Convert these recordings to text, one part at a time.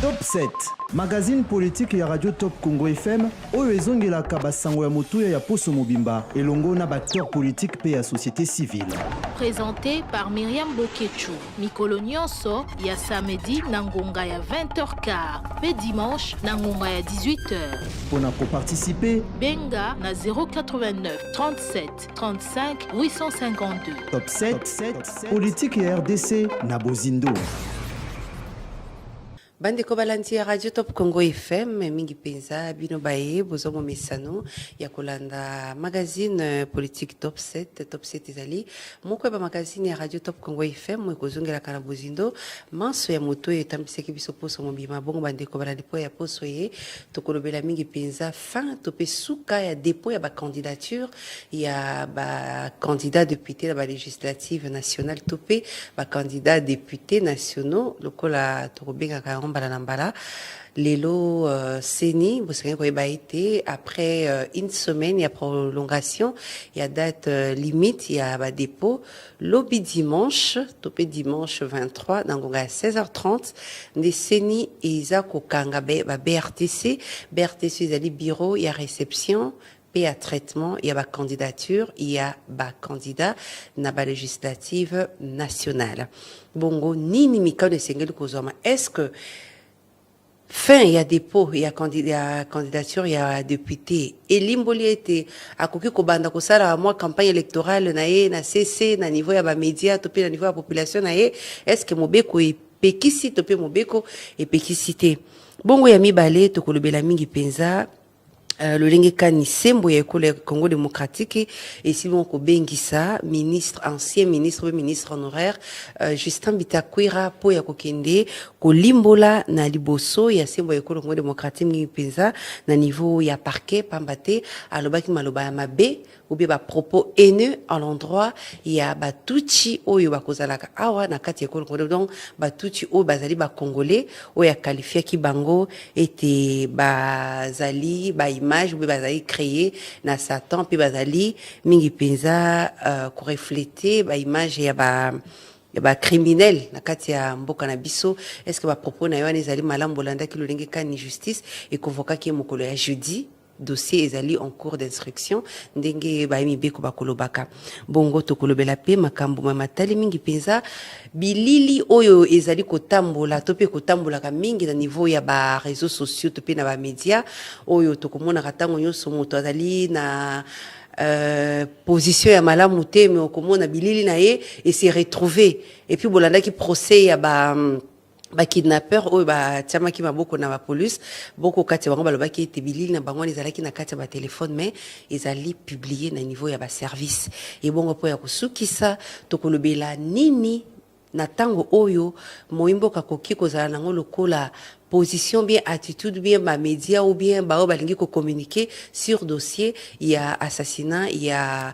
Top 7, magazine politique ya Radio Top Congo FM, oyo ezongelaka basango ya motuya ya Poso Mobimba, elongo na acteur politique pe ya société civile. Présenté par Myriam Bokechu, Mikolo Nyonso, ya samedi na ngonga ya 20h15, pe dimanche na ngonga ya 18h. Pona ko participer, benga na 089 37 35 852. Top 7, politique ya RDC na Bozindo. Bande ko balanti ya Radio Top Congo FM mingi penza bino baye bozomo mesano ya kolanda magazine politique Top 7 ezali moko ba magazine ya Radio Top Congo FM mo kozongela kana Bozindo manso ya moto etambiseki biso poso mobima bongo bande ko balandi po ya poso ye tokolobela mingi penza fin topé suka ya dépôt ya ba candidature ya ba candidat député la législative nationale topé ba candidat député nationaux lokola tokobenga Mbala Lelo Seni, vous savez quoi été après une semaine il y a prolongation, il y a date limite, il y a dépôt lobby dimanche, topé dimanche 23 dans à 16h30 des Seni et Isaac Okanga BRTC il bureau, il y a réception il y a traitement, il y a candidature, il y a candidat na législative nationale. Bongo nini mikano sengeli kozoma. Est-ce que fin il y a dépôt, il y a candidature, il y a député et limboli était akoki ko banda ko sala moi campagne électorale na ye na CC na niveau ya ba média topé na niveau ya population na ye est-ce que mobeko epekisi topé mobeko epekisité. Bongo ya mibale to kolobela mingi penza le lengekani sembo ya ekolo ya Congo démocratique et si bon ko bengisa ancien ministre honoraire Justin Bitakwira po ya kokende ko limbola na liboso ya sembo ya ekolo Congo démocratique ngi penza na niveau ya parquet pambate alobaki maloba ya mabe ou bien ba propos haineux à l'endroit ya batuchi oyo bakozalaka awa na kati ya ekolo Congo donc batuchi oyo bazali ba congolais oyo ya qualifié ki bango ete bazali ba image ou bazali créé na Satan puis bazali mingi penza ko refléter ba image ya ba criminel na kati ya mboka na biso est-ce que ba propos na yo ezali malamu bolanda ki lolenge kani justice et convoquer ki mokolo ya jeudi dossier ezali en cours d'instruction ndenge ba mibeko bakolobaka bongo tokolobela pe makambo matali mingi penza bilili oyo ezali kotambola tope kotambola ka mingi na niveau ya ba réseaux sociaux tope na ba média oyo tokomona katango nyonso moto azali na position ya malamu te mais okomona bilili na ye et s'est retrouvé et puis bolanda ki procès ya ba kidnappeur oyo tiamaki maboko na ba police boko kati bango balobaki ete bilili na bango ezalaki na kati ba téléphone mais ezali publié na niveau ya ba service et bongo po ya kusukisa tokolobela nini na tango oyo moimboka koki kozala nango lokola position bien attitude bien ma média ou bien bao balingi ko communiquer sur dossier il y a assassinat il y a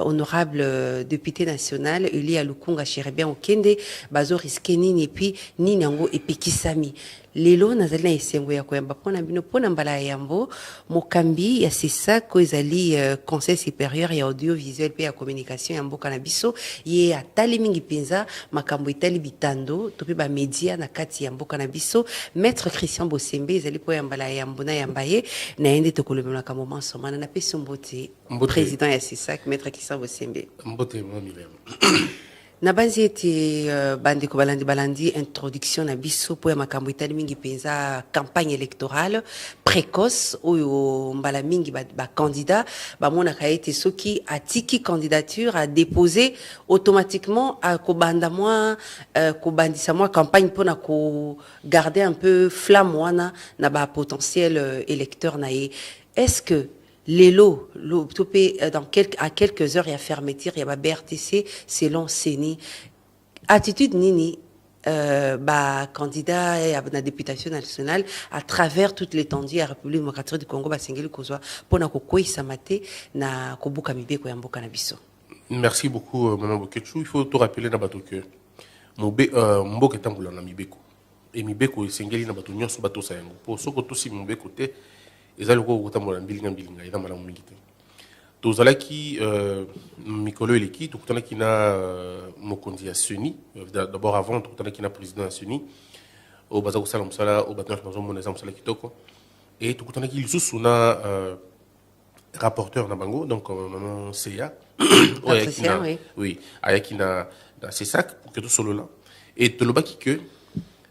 honorable député national Elia Lukunga Cheribia Okende bazo risquer nini et puis nini yango epekisami lelo nazali na esengo ya koyamba pona bino pona mbala ya yambo mokambi ya sisa ko ezali conseil supérieur ya audiovisuel pe ya communication ya mboka na biso ye atali mingi penza makambo itali bitando tope ba média na kati ya mboka na biso Maître Christian Bosembe ezali po ya mbala ya mbona ya mbaye na ende tokolobela ka moment somana na peso mbote président ya sisa Maître Christian Bosembe mbote mwami na banzi ete bande ko balandi introduction na biso po ya makambo itali mingi penza campagne électorale précoce oyo mbala mingi ba candidat ba mona ka ete soki atiki candidature a déposer automatiquement a ko banda moi ko bandisa moi campagne pona ko garder un peu flamme wana na ba potentiel électeur na ye est-ce que les lots, à quelques heures, il y a fermeture, il y a BRTC, selon Seni. Attitude Nini, candidat à la députation nationale à travers toute l'étendue de la République démocratique du Congo, pour na kokoi samate na kobuka mibeko ya mboka na biso. Merci beaucoup, Maman Bokechu. Il faut te rappeler que mboka tamboula na mibeko. Et mibeko sengeli na bato nyonso bato sayango. Pour ce que tout si mibeko te ezali ko kotambola mbilinga eza malamu mingi te tozalaki mikolo eleki tokutanaki na mokonzi ya Seni d'abord avant tokutanaki na président ya Seni au bazar au musala au bateau dans mon exemple musala kitoko et tout quand il sous na rapporteur na bango donc maman Seya oui ayakina c'est ça pour que tout solo là et tout le bas qui que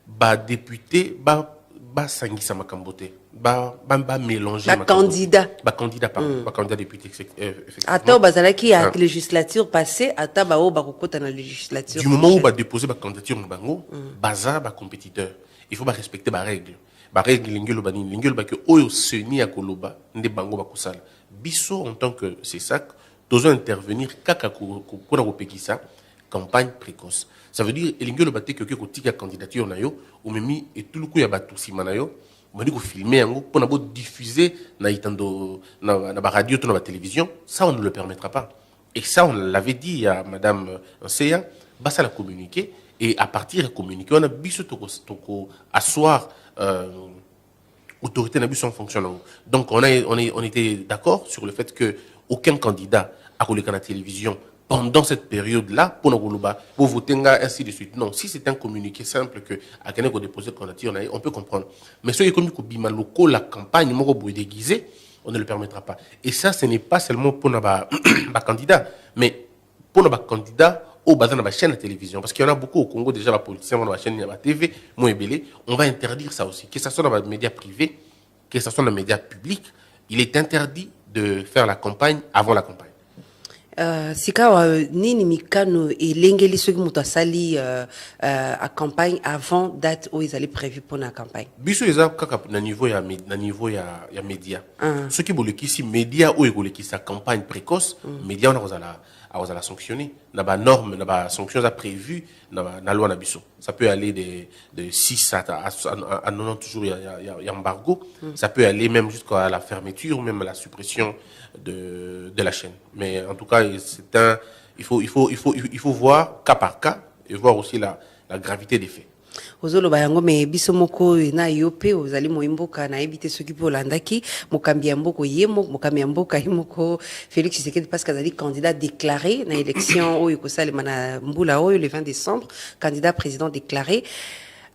ba député ba sangisa makambote ba mélanger ba candidat député effectivement ata bazala qui a législature passée ata ba o ba kokota na législature du moment où ba déposer ba candidature na bango baza ba compétiteur il faut ba respecter ba règle lingelo ba nini lingelo ba que oyo seni ya koloba nde bango ba kosala biso en tant que c'est ça doit intervenir kaka ko na kopekisa campagne précoce. Ça veut dire elingi le baté que tika candidature na yo ou memi et tout le coup ya batu sima na yo on dit ko filmer yango pour na bo diffuser na itando na ba radio to na ba télévision, ça on ne le permettra pas. Et ça on l'avait dit à madame Seya, bah ça la communiquer et à partir de communiquer on a biso toko asseoir autorité na biso en fonction. Donc on était d'accord sur le fait que aucun candidat a collé à la télévision pendant cette période-là, pour voter, ainsi de suite. Non, si c'est un communiqué simple que à quelqu'un qui dépose candidature, on peut comprendre. Mais ce qui est comme la campagne, déguisé, on ne le permettra pas. Et ça, ce n'est pas seulement pour nos candidats, mais pour nos candidats au bazar de la chaîne de télévision. Parce qu'il y en a beaucoup au Congo, déjà, la politicien, dans la chaîne de la TV, on va interdire ça aussi. Que ce soit dans les médias privés, que ce soit dans les médias publics, il est interdit de faire la campagne avant la campagne. Sikawa nini mikano elengeli soki muto asali à campagne avant date où ils allaient prévu pour la campagne. Biso eza kaka na niveau ya média. Ce qui boleki si média ou ekoleki sa campagne précoce, média on a sanctionner. Na ba norme, na ba sanctions a prévu na loi na biso. Ça peut aller de 6 à 90 jours il y a embargo. Ça peut aller même jusqu'à la fermeture, même à la suppression de la chaîne. Mais en tout cas, il faut voir cas par cas et voir aussi la gravité des faits. Ozolo bayango me biso moko na yope ozali moimboka na ebite soki po landaki mokambi ya mboko yemo mokambi ya mboka yimoko Félix Tshisekedi parce qu'il est candidat déclaré na élection oyo kosale mana mbula oyo le 20 décembre candidat président déclaré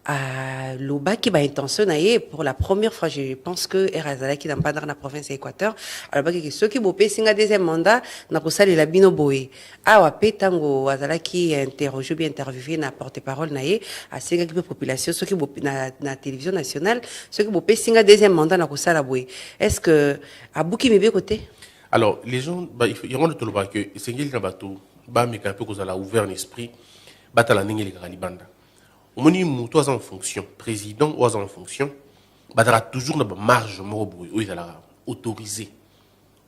à Lobaki ba intention naie pour la première fois je pense que Erazalaki dans la province Équateur alors que ceux qui bopé singa deuxième mandat na kosali la bino boé awa petango azalaki interrogé bien interviewé na porte-parole naie à singa qui population ceux qui bopé na télévision nationale ceux qui bopé singa deuxième mandat na kosala boé est-ce que à Bouki mebe côté alors les gens il y a tout le bas que singeli na bato ba me un peu cause la ouvert l'esprit batala ningeli kalibanda on dit que en fonction, président ou en fonction, il y toujours une marge autorisée.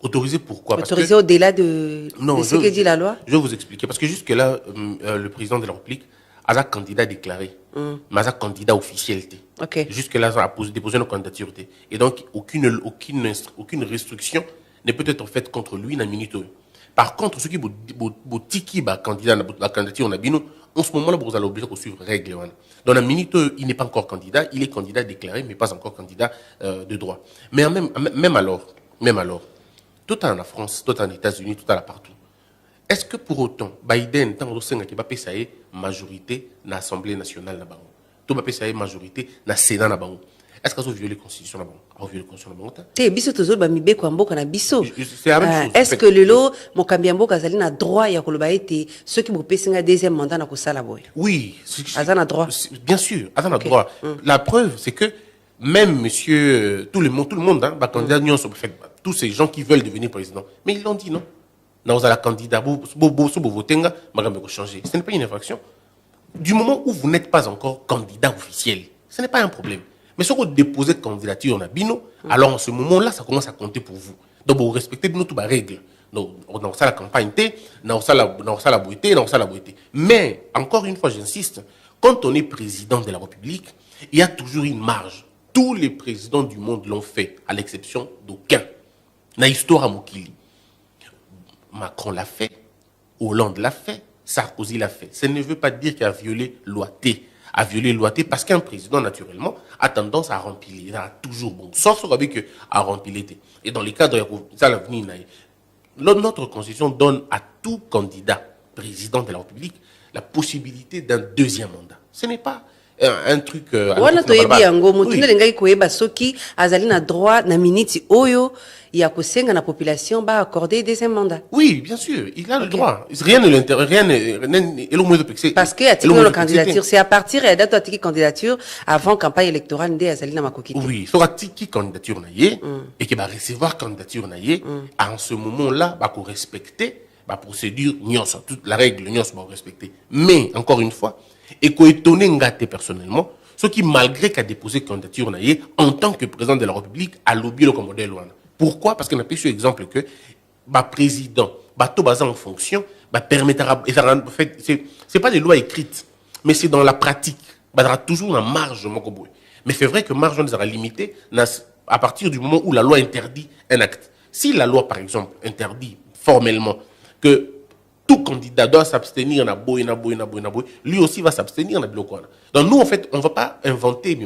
Autorisé pourquoi? Autorisé au-delà de ce que dit la loi? Je vais vous expliquer. Parce que jusque-là, le président de la République a un candidat déclaré, mais a un candidat officiel. Okay. Jusque-là, il a déposé une candidature. Et donc, aucune restriction ne peut être faite contre lui dans la minute. Par contre, ceux qui ont tiki la candidature, en ce moment-là, vous allez obliger de suivre les règles. Dans la minute, il n'est pas encore candidat, il est candidat déclaré, mais pas encore candidat de droit. Mais même alors, tout en France, tout en États-Unis, tout là partout. Est-ce que pour autant, Biden, tant que va payer majorité dans l'Assemblée nationale, tout va payer majorité dans le Sénat, est-ce que vous violez la Constitution là-bas? Vous violez la Constitution là-bas? Est-ce que le lot, mon cambiambo, Kazali n'a droit, à ceux qui vous payent un deuxième mandat, n'a pas droit? Oui. Droit. Bien sûr, okay. Droit. La preuve, c'est que même monsieur, tout le monde, tous ces gens qui veulent devenir président, mais ils l'ont dit, non? Nous avons candidat, changer. Ce n'est pas une infraction. Du moment où vous n'êtes pas encore candidat officiel, ce n'est pas un problème. Mais si vous déposez candidature en Abino, alors en ce moment-là, ça commence à compter pour vous. Donc, vous respectez toutes les règles. Donc, dans la campagne, dans la beauté. Mais, encore une fois, j'insiste, quand on est président de la République, il y a toujours une marge. Tous les présidents du monde l'ont fait, à l'exception d'aucun. Na histoire à Mokili. Macron l'a fait, Hollande l'a fait, Sarkozy l'a fait. Ça ne veut pas dire qu'il a violé loi T. A violé loi T parce qu'un président, naturellement, a tendance à remplir. Il a toujours bon. Sauf avec à remplir. Et dans les cas de l'avenir, notre constitution donne à tout candidat président de la République la possibilité d'un deuxième mandat. Ce n'est pas un truc wana toyebi yango motu nde lengai koyeba soki azali na droit na miniti oyo ya kosenga na population ba accorder deuxième mandat. Oui, bien sûr, il a le droit. Rien ne l'intéresse, rien ne parce que article de candidature, c'est à partir de la date de candidature avant campagne électorale ndé azali na makokité. Oui, so article candidature na ye et qui va recevoir candidature na ye, en ce moment-là va ko respecter la procédure nyonso, toute la règle nyonso va respecter. Mais encore une fois, et ko étonné ngate personnellement, ce qui malgré qu'a déposé candidature na ye en tant que président de la République a lobby le commandeur Luana. Pourquoi? Parce qu'on a pris sur exemple que le président, tout basé en fonction, permettra. En fait, c'est pas des lois écrites, mais c'est dans la pratique. Il y aura toujours une marge. Mais c'est vrai que marge sera limitée à partir du moment où la loi interdit un acte. Si la loi, par exemple, interdit formellement que tout candidat doit s'abstenir, lui aussi va s'abstenir. Donc nous, en fait, on ne va pas inventer.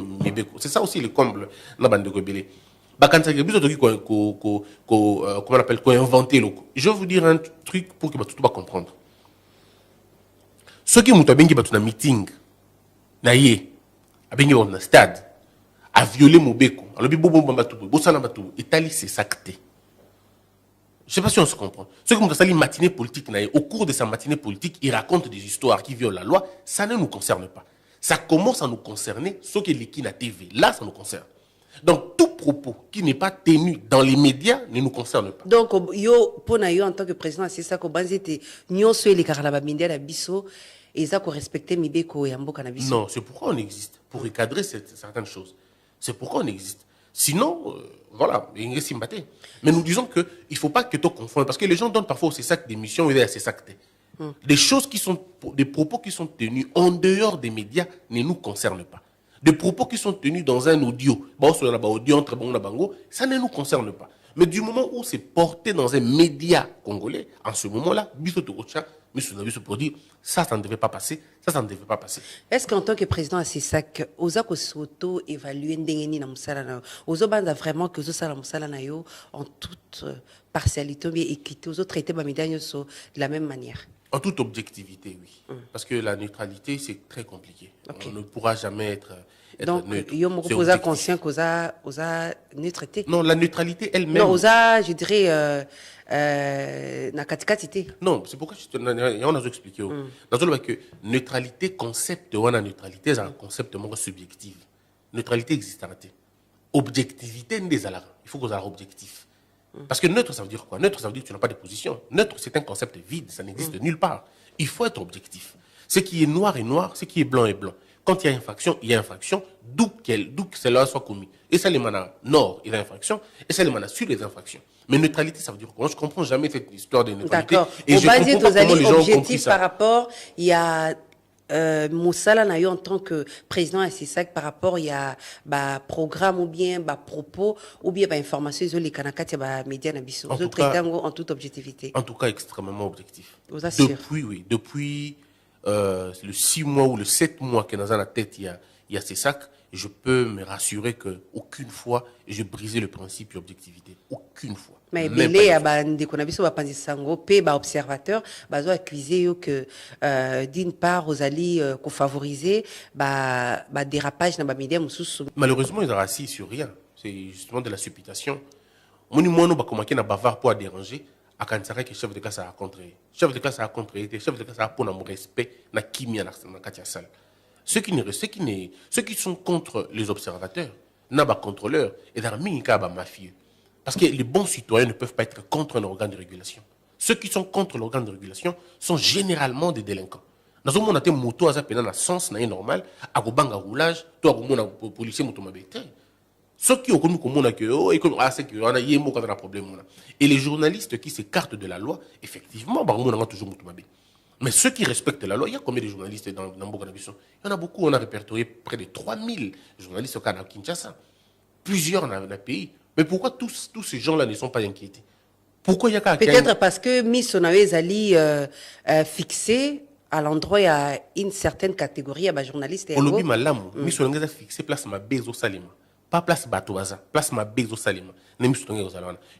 C'est ça aussi le comble dans la bande de Gobelé. Comment on appelle, inventer le. Je vais vous dire un truc pour que tout va comprendre. Ceux qui ont un meeting, na stade, a violé Mobeko, c'est sacté. Je ne sais pas si on se comprend. Ceux qui ont une matinée politique, au cours de sa matinée politique, ils racontent des histoires qui violent la loi, ça ne nous concerne pas. Ça commence à nous concerner, ceux qui sont à TV. Là, ça nous concerne. Donc, tout propos qui n'est pas tenu dans les médias ne nous concerne pas. Donc, pour yo, en tant que président, c'est ça que nous sommes les carababindia la biso et ça qu'on respecte Mibeko et Ambo Cannabis. Non, c'est pourquoi on existe, pour recadrer certaines choses. C'est pourquoi on existe. Sinon, voilà, mais nous disons qu'il ne faut pas que tu confondes, parce que les gens donnent parfois ces sacs d'émissions et ces sacs. Des choses qui sont, des propos qui sont tenus en dehors des médias ne nous concernent pas. Des propos qui sont tenus dans un audio, ça ne nous concerne pas. Mais du moment où c'est porté dans un média congolais, en ce moment-là, pour dire ça ne devait pas passer, ça ne devait pas passer. Est-ce qu'en tant que président à CESAC, osa ko soto évaluer ndengeni na musala na ozo banda vraiment que zo sala musala na yo en toute partialité bien équité, ozo traiter ba média de la même manière? En toute objectivité, oui. Parce que la neutralité, c'est très compliqué. Okay. On ne pourra jamais être donc, neutre. Donc, il y a conscient qu'on a neutralité. Non, la neutralité elle-même. Non, je dirais, na katikatité. Non, c'est pourquoi on a expliqué. Dans le que neutralité, concept, on a neutralité, c'est un concept subjectif. Neutralité existe. Objectivité, il faut qu'on ait objectif. Parce que neutre, ça veut dire quoi? Neutre, ça veut dire que tu n'as pas de position. Neutre, c'est un concept vide, ça n'existe nulle part. Il faut être objectif. Ce qui est noir est noir, ce qui est blanc est blanc. Quand il y a infraction, il y a infraction, d'où que cela soit commis. Et ça, les manas nord, il y a infraction, et ça, les manas sud, il y a infraction. Mais neutralité, ça veut dire quoi? Je ne comprends jamais cette histoire de neutralité. D'accord. Et je comprends pas comment les gens ont compris ça. Par rapport, il y a Moussala na yo en tant que président à CESAC par rapport il y a programme ou bien propos ou bien information sur les kanakati ba médias na biso en toute objectivité. En tout cas extrêmement objectif. Depuis depuis le 6 mois ou le 7 mois que dans la tête il y a CESAC, je peux me rassurer que aucune fois j'ai brisé le principe d'objectivité, aucune fois. Mais belé ya bande ko na biso ba panzisango pe ba observateur bazo accuser yo que d'une part Rosalie ko favoriser ba dérapage na ba médias mususu. Malheureusement ils ont assis sur rien, c'est justement de la supputation. Moni mono ba commencer na bavard pour déranger à Kansara que chef de classe a rencontré. Chef de classe a rencontré, chef de classe a pour mon respect na kimia na katia salle. Ceux qui sont contre les observateurs, n'a pas contrôleurs et dans minika ba mafieux. Parce que les bons citoyens ne peuvent pas être contre un organe de régulation. Ceux qui sont contre l'organe de régulation sont généralement des délinquants. Dans un monde où moto a peine dans sens normal, à banga roulage, toi au policier moto mabete. Ceux qui ont connu comme on a que c'est que on a yémo quand on a problème. Et les journalistes qui s'écartent de la loi, effectivement, bah on a toujours moto mabete. Mais ceux qui respectent la loi, il y a combien de journalistes dans Boganabiso? Il y en a beaucoup, on a répertorié près de 3000 journalistes au Canada, Kinshasa. Plusieurs dans le pays. Mais pourquoi tous ces gens-là ne sont pas inquiétés? Pourquoi il y a qu'à... Peut-être parce que Miss Onawez Ali fixé à l'endroit il y a une certaine catégorie à journalistes. On lobby malamu. Miss Onawez a fixé place ma bezo salima. Pas place Batouaza, place ma bezo salima.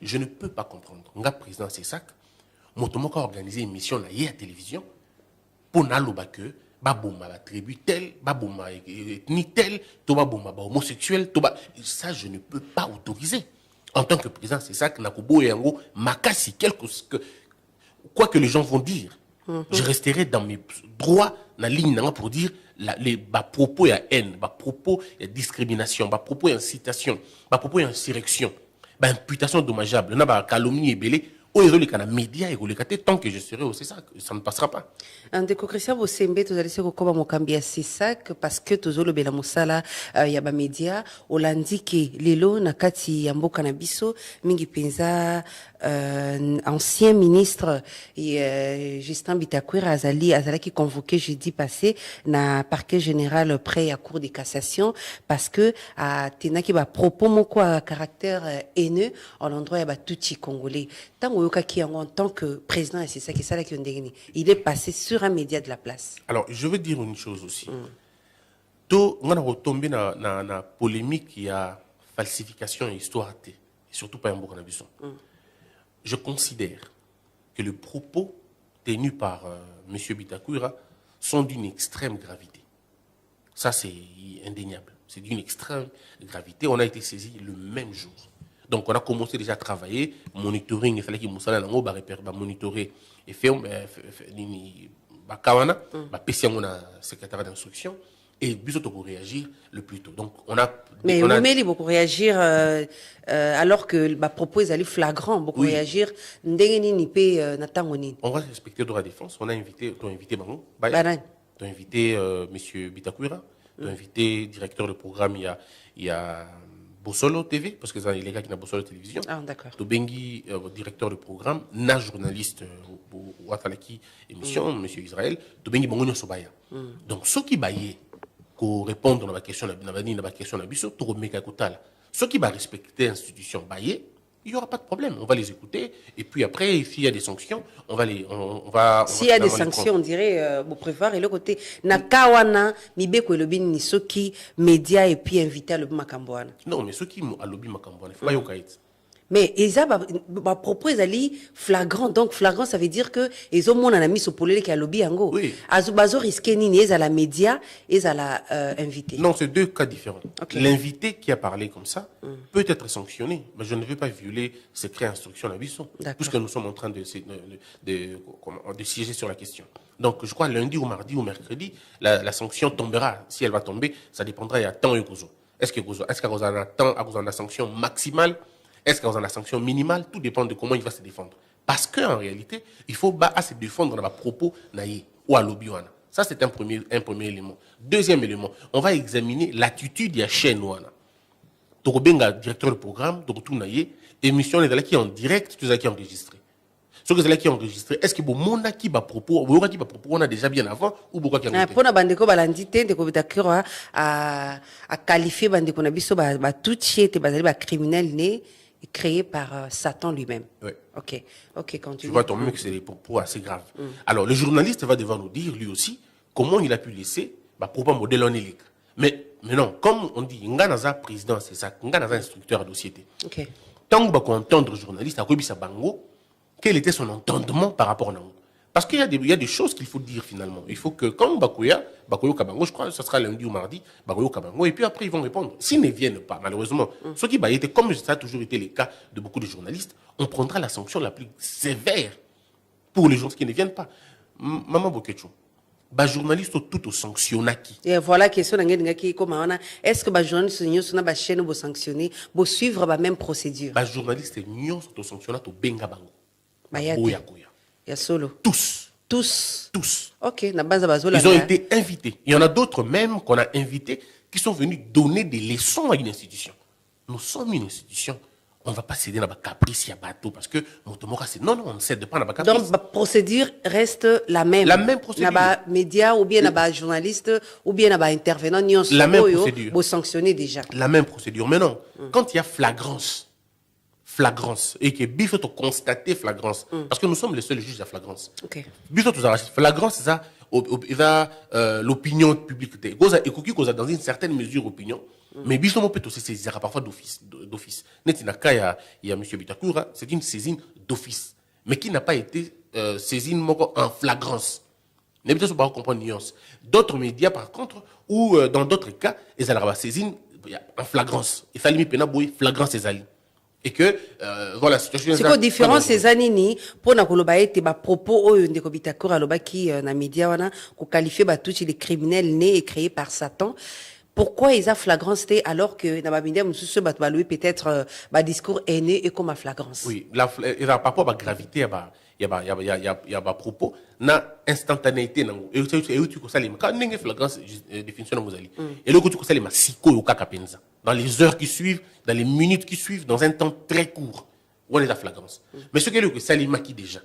Je ne peux pas comprendre. Nga président CESAC, Motomoka a organisé une émission à la télévision pour n'aloba que baboma la tribu telle, baboma ethnie telle, to baboma ba homosexuel, ça je ne peux pas autoriser. En tant que président, c'est ça que Nakubo et Yango makasi quoi que les gens vont dire. Je resterai dans mes droits, dans la ligne pour dire les propos et haine, propos et discrimination, propos et incitation, propos et insurrection, imputation dommageable, calomnie et belé. Les médias et tant que je serai au CESAC, ça ne passera pas. En déco Christian Bosembe, tu as laissé comme mon cambia CESAC parce que tu as le bela musala yaba média, Olandi que lelo nakati yambo canabiso, mingi penza ancien ministre Justin Bitakwira Azali qui convoqué jeudi passé na parquet général près à cour de cassation parce que tenaki ba propos moko à caractère haineux en l'endroit yaba touti congolais. En tant que président, c'est ça qui est qui il est passé sur un média de la place. Alors, je veux dire une chose aussi. On a retombé dans la polémique, il y a falsification et histoire, et surtout pas un bon canabisson. Je considère que les propos tenus par M. Bitakwira sont d'une extrême gravité. Ça, c'est indéniable. C'est d'une extrême gravité. On a été saisi le même jour. Donc, on a commencé déjà à travailler, monitoring, il fallait qu'il monitorer et faire secrétaire d'instruction et puis pour réagir le plus tôt. Donc, mais vous mettez beaucoup réagir alors que ma propos est flagrant, beaucoup réagir. On va respecter le droit de défense. On a invité Bango, on a invité M. Bitakwira, on a invité directeur de programme, il y a Bossolo TV, parce que c'est les gars qui ont Bossolo Télévision. Ah, d'accord. Tobengi, directeur de programme, na journaliste Ouatalaki émission, M. Israël, Tobengi Bangonyo Sobaya. Donc, ceux qui baillent, pour répondre à la question, tout remettre à côté. Ceux qui vont respecter l'institution baillée, il n'y aura pas de problème. On va les écouter. Et puis après, s'il y a des sanctions, on va s'il y a des sanctions, on dirait, vous préférez le côté. Nakawana, Mibeko et Lobin, ni ceux qui médias et puis invités à Lobby Makamboana. Non, mais ceux qui à Lobby Makamboana, il faut pas y mais ils ont propos ali flagrant. Donc flagrant, ça veut dire que ils ont mon ami sur polé qui a lobby ango. Oui. Azubazo risqué ni ils à la média, ils à la invité. Non, c'est deux cas différents. Okay. L'invité qui a parlé comme ça peut être sanctionné, mais je ne veux pas violer secret instruction à Bisson, puisque nous sommes en train de siéger sur la question. Donc, je crois lundi ou mardi ou mercredi, la sanction tombera. Si elle va tomber, ça dépendra il y a temps et Gozo. Est-ce qu'il y a un temps à cause de la sanction maximale? Est-ce qu'il y a la sanction minimale? Tout dépend de comment il va se défendre. Parce qu'en réalité, il faut se défendre dans les propos ou à l'obiwana. Ça, c'est un premier élément. Deuxième élément, on va examiner l'attitude de la chaîne. Tokobenga, directeur de programme, émission qui est en direct, tout ça qui est enregistré. Ce que qui est enregistré, est-ce que mon qui va propos, on a déjà bien avant ou beaucoup qui a pour na bandeko balandité de Bitakura à qualifier bandeko na biso ba tout chiete ba criminel né créé par Satan lui-même. Oui. Ok, continue. Tu vois, ton mec, c'est des propos assez graves. Alors, le journaliste va devoir nous dire, lui aussi, comment il a pu laisser propos modèle en élite. Mais non, comme on dit, Nganaza président, c'est ça, Nganaza instructeur à dossier. Ok. Tant qu'on entendre le journaliste, à Kobisa Bango, quel était son entendement par rapport à nous? Parce qu'il y a des choses qu'il faut dire finalement. Il faut que, comme Bakoyo Kabango, je crois que ce sera lundi ou mardi, Bakoyo Kabango, et puis après ils vont répondre. S'ils ne viennent pas, malheureusement, ceux qui étaient, comme ça a toujours été le cas de beaucoup de journalistes, on prendra la sanction la plus sévère pour les gens qui ne viennent pas. Maman Bokecho, journaliste tout au sanctionnaki. Et voilà la question est-ce que les journalistes sur la chaîne vont sanctionner, vont suivre la même procédure? Les journalistes sont sanctionnés au Benga Bango. Il y a solo. Tous. Ok, ils ont été invités. Il y en a d'autres même qu'on a invités qui sont venus donner des leçons à une institution. Nous sommes une institution. On ne va pas céder dans la caprice à bateau parce que non, on ne cède pas dans la caprice. Donc, la procédure reste la même. La même procédure. Dans les médias, ou bien dans les journalistes, ou bien dans les intervenants, la même procédure. Vous sanctionnez déjà. La même procédure. Mais non, quand il y a flagrance, et que Bifo a constaté flagrance, parce que nous sommes les seuls juges à flagrance. Ok. Bifo a flagrance, c'est ça, l'opinion publique. Il a dans une certaine mesure opinion, mais Bifo peut aussi saisir parfois d'office. Netinaka, il y a M. Bitakwira, c'est une saisine d'office, mais qui n'a pas été saisine en flagrance. Mais peut-être pas comprendre nuance. D'autres médias, par contre, ou dans d'autres cas, ils allaient saisir en flagrance. Il fallait mettre flagrance et ali. Et que, voilà, situation. C'est quoi différence ces années pour na koloba ete ba propos oyo ndeko Bitakor aloba qui na média wana ko qualifier ba tous les criminels nés et créés par Satan. Pourquoi ils ont flagrance alors que na ba média mususu ba louer peut-être ba discours haineux et comme à flagrance. Oui, il par rapport à la gravité il y a propos na instantanéité nango et tu ko salima quand ndenge flagrance définition na mozali et le ko tu ko salima siko yo kaka penza dans les heures qui suivent dans les minutes qui suivent dans un temps très court on est à flagrance mais ce que le ko salima qui déjà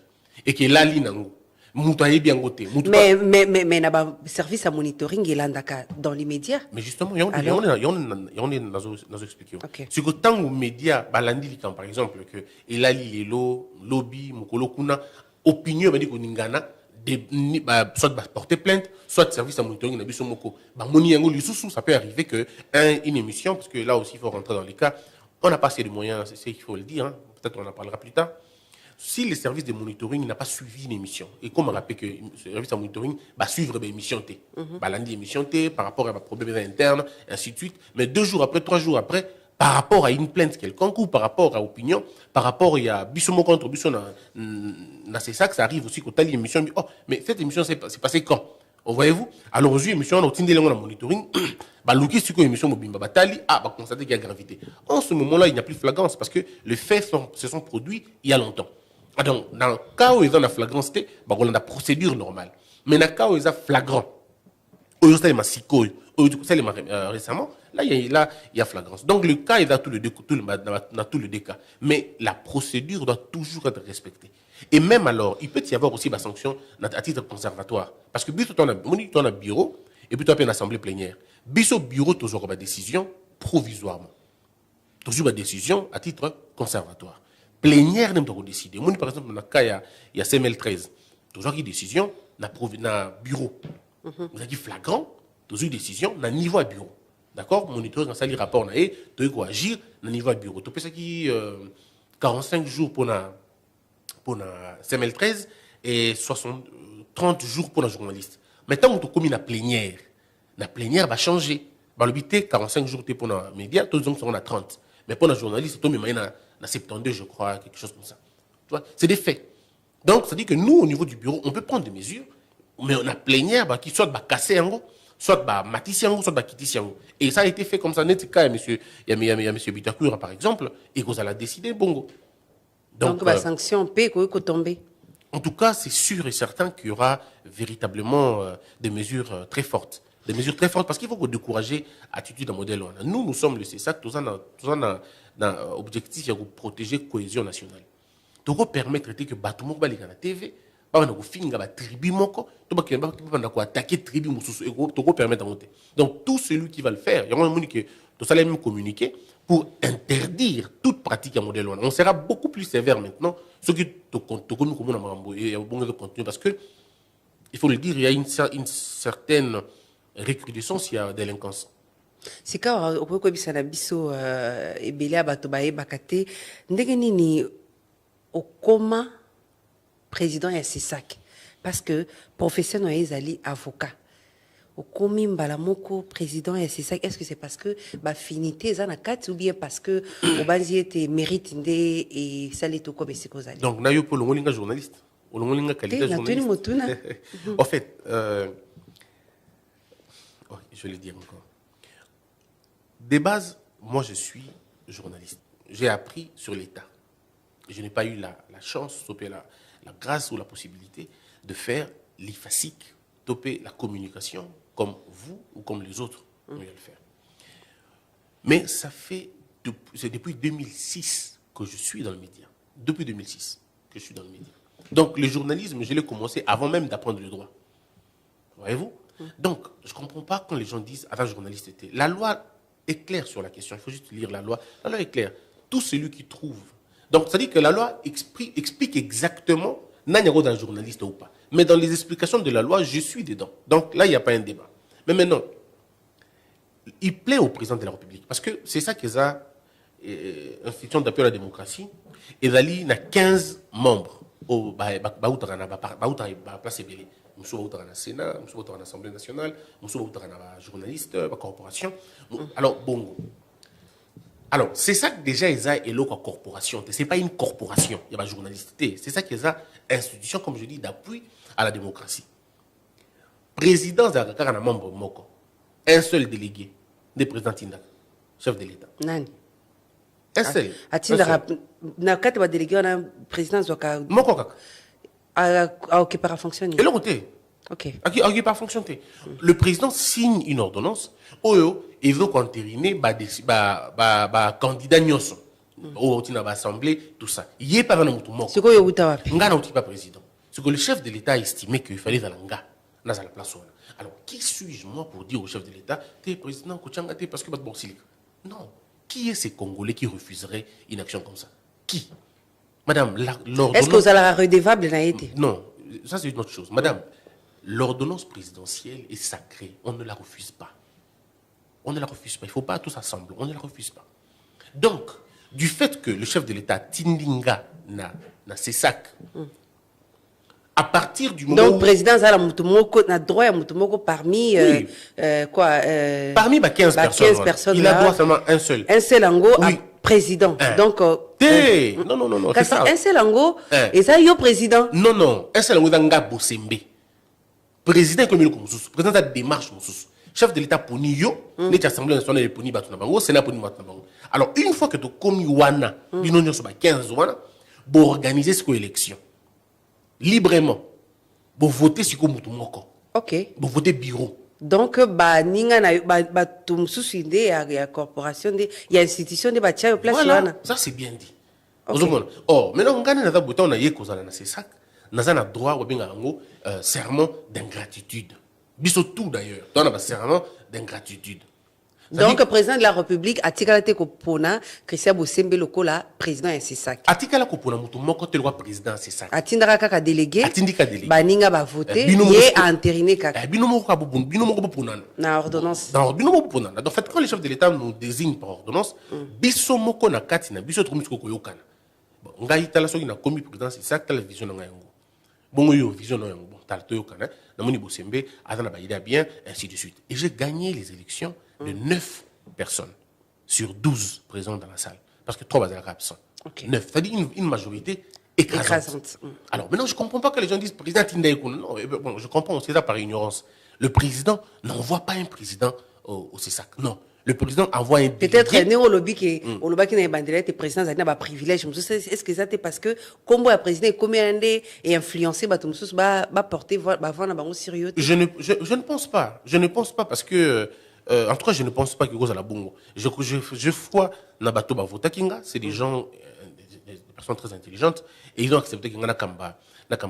et que la li nango mais na ba service à monitoring elandaka dans les médias. Mais justement, il y a nos expliquer. Si que tant aux médias balandi par exemple que elali lelo lobby mukolo kuna opinion ba di ko ningana soit porter plainte soit service à monitoring na biso moko ba moni yango lisusu ça peut arriver que une émission parce que là aussi il faut rentrer dans les cas on n'a pas assez de moyens c'est qu'il faut le dire hein. Peut-être on en parlera plus tard. Si le service de monitoring n'a pas suivi une émission, et comme on rappelle que le service de monitoring va suivre l'émission T, lundi émission T, par rapport à un problème interne, ainsi de suite, mais 2 jours après, 3 jours après, par rapport à une plainte quelconque ou par rapport à l'opinion, par rapport à Bissomo contre Bissomo, c'est ça que ça arrive aussi quand l'émission dit, oh, mais cette émission c'est passé quand? Voyez-vous? Alors aujourd'hui, l'émission, on a obtenu le monitoring, l'outil sur l'émission Mobimba Batali, constater qu'il y a gravité. En ce moment-là, il n'y a plus de flagrance parce que les faits se sont produits il y a longtemps. Donc, dans le cas où ils ont la flagrance, on a la procédure normale. Mais dans le cas où ils ont flagrant, récemment, là, il y a flagrance. Donc, le cas, il a tout le cas. Mais la procédure doit toujours être respectée. Et même alors, il peut y avoir aussi des sanctions à titre conservatoire. Parce que, on a un bureau, et puis on a une assemblée plénière. Biso bureau, toujours une décision provisoirement. Toujours une décision à titre conservatoire. Plénière même doit décider. Moi, par exemple, dans le cas, il y a CML13. Toujours une décision dans le bureau. Vous avez dit flagrant, toujours une décision dans le niveau à bureau. D'accord? Monitorer quand ça, les rapports, tu dois agir dans le niveau à bureau. Tu peux ça qui 45 jours pour la CML13 et 30 jours pour la journaliste. Maintenant, tu commis la plénière va changer. Le but 45 jours pour les médias, tous les gens sont à 30. Mais pour la journaliste, tu mets à 72, je crois, quelque chose comme ça. Tu vois, c'est des faits. Donc, ça dit que nous, au niveau du bureau, on peut prendre des mesures, mais on a plénière qui soit cassé en gros, soit matissé en gros, soit quitté en gros. Et ça a été fait comme ça. Il y a M. Bitakura, par exemple, et qu'on a décidé, bongo. Donc la sanction peut tomber. En tout cas, c'est sûr et certain qu'il y aura véritablement des mesures très fortes. Des mesures très fortes, parce qu'il faut décourager l'attitude d'un modèle. Nous sommes le CESAC, tout ça dans l'objectif de protéger la cohésion nationale. Tu peux permettre que Batoumou va aller à la TV, tu peux finir la tribu, tu peux attaquer la tribu, tu peux permettre de monter. Donc, tout celui qui va le faire, il y aura un monde qui va même communiquer pour interdire toute pratique à modèle. On sera beaucoup plus sévère maintenant, ce qui est parce que, il faut le dire, il y a une certaine recrudescence, il y a délinquance. C'est quand on peut dire que biso ebele bato bae bakate ndenge nini okoma président ya CESAC parce que professeur no ezali avocat okomi mbala moko président ya CESAC est-ce que c'est parce que ba finité za na kati ou bien parce que obanzi ete mérite ndé et saleto ko besiko zali donc na yo pour longolinga journaliste longolinga qualité journaliste en fait je vais le dire encore. De base, moi je suis journaliste. J'ai appris sur l'État. Je n'ai pas eu la chance, la grâce ou la possibilité de faire l'IFASIC, topper la communication comme vous ou comme les autres vont le faire. Mais c'est depuis 2006 que je suis dans le média. Depuis 2006 que je suis dans le média. Donc le journalisme, je l'ai commencé avant même d'apprendre le droit. Voyez-vous? Donc, je ne comprends pas quand les gens disent « Attends, journaliste était... » La loi est claire sur la question. Il faut juste lire la loi. La loi est claire. Tout celui qui trouve... Donc, ça dit que la loi explique exactement n'a pas d'un journaliste ou pas. Mais dans les explications de la loi, je suis dedans. Donc, là, il n'y a pas un débat. Mais maintenant, il plaît au président de la République. Parce que c'est ça qu'ils ont, institution d'appui à la démocratie. Et il y a 15 membres au place Moussou Baouta dans le Sénat, Moussou Baouta dans l'Assemblée nationale, Moussou Baouta dans la journaliste, la corporation. Alors, bon. Alors, c'est ça que déjà, ils ont une corporation. Ce n'est pas une corporation, il y a une journaliste. C'est ça qu'ils ont institution, comme je dis, d'appui à la démocratie. Président de la membre Moko, un seul délégué, des présidents Tindak, chef de l'État. Nani? Un seul. Atindara, na kati ba délégué na président Zoka. Moko kaka. Ok, para fonctionner. Et le côté. Ok. Ok, pas fonctionner. Le président signe une ordonnance. Il veut entériner candidat Nyonso. Au l'Assemblée, tout ça. Il n'y a pas de Moko. C'est quoi le Outawa? Nga n'a pas président. C'est que le chef de l'État a estimé qu'il fallait dans l'Anga. Dans la place. Alors, qui suis-je moi pour dire au chef de l'État, t'es président Kouchanga, t'es parce que pas de bon silic? Non. Qui est ces Congolais qui refuseraient une action comme ça? Qui? Madame, l'ordonnance... Est-ce que vous allez la redevable n'a été? Non, ça c'est une autre chose. Madame, l'ordonnance présidentielle est sacrée. On ne la refuse pas. On ne la refuse pas. Il ne faut pas tous ensemble. On ne la refuse pas. Donc, du fait que le chef de l'État, Tindinga, n'a ses sacs, à partir du moment donc, où... président Zala Moutoumoko n'a droit à Moutoumoko parmi Oui. Parmi 15 personnes. Il a droit seulement un seul. Un seul ango Oui. président. Donc, non, c'est ça. un seul ango, et ça, il y a président. Non. Un seul ango d'anga Bosembe. Président comme il est président de la démarche, chef de l'État pour Niyo, n'est l'Assemblée nationale de Poni Batunabango, Sénat Poni Batunabango. Alors, une fois que tu as commis Wana, l'Union sur 15 Wana, pour organiser cette élection. Librement, vous votez sur le Moutoumoko. Ok. Vous votez bureau. Donc, ninga na tum susinde ya corporation de ya institution de batia au place Voilà, wana. ça c'est bien dit. Okay. Oh, maintenant on gagne na bouton na yeko zala na c'est ça. Naza na droit ou bien ngo serment d'ingratitude. Biso tout d'ailleurs. On a un serment d'ingratitude. Donc, président de la République, Atikalate Kopona, Christian Bosembe Lokola, président et c'est ça. Atikala Kopona Moutoumoko te loi président c'est ça. Atindra kaka délégué. Atindika délégué. Baninga ba voté. Yé a entériné kaka. Binomo kabubun, binomo kabupunan. Na ordonnance. Dans binomo kabupunan. Donc, en fait, quand les chefs de l'État nous désignent par ordonnance, biso moko na katina, biso tromisiko koyokana. Bon, ngai tala soki na komi président c'est ça, tala vision na yango. Bon, yo vision na yango. Bon, tala toyokana. Na moni Bosembe, atana ba idée bien, ainsi de suite. Et j'ai gagné les élections de 9 personnes sur 12 présents dans la salle. Parce que 3 étaient absents. Okay. 9. C'est-à-dire une majorité écrasante. Alors maintenant, je ne comprends pas que les gens disent président Tindaïkoun. Non, bon, je comprends aussi ça par ignorance. Le président n'envoie pas un président au CESAC. Non. Le président envoie un peut-être néo-lobby qui n'a pas de président, ça n'a pas privilège. Est-ce que ça c'est parce que, comme le président est combien et influencé, va porter, va voir sérieux? Je ne pense pas. Je ne pense pas parce que. En tout cas, je ne pense pas que c'est la bongo. Je crois que Bato Bavota Kinga, c'est des gens, des personnes très intelligentes, et ils ont accepté que Nakamba,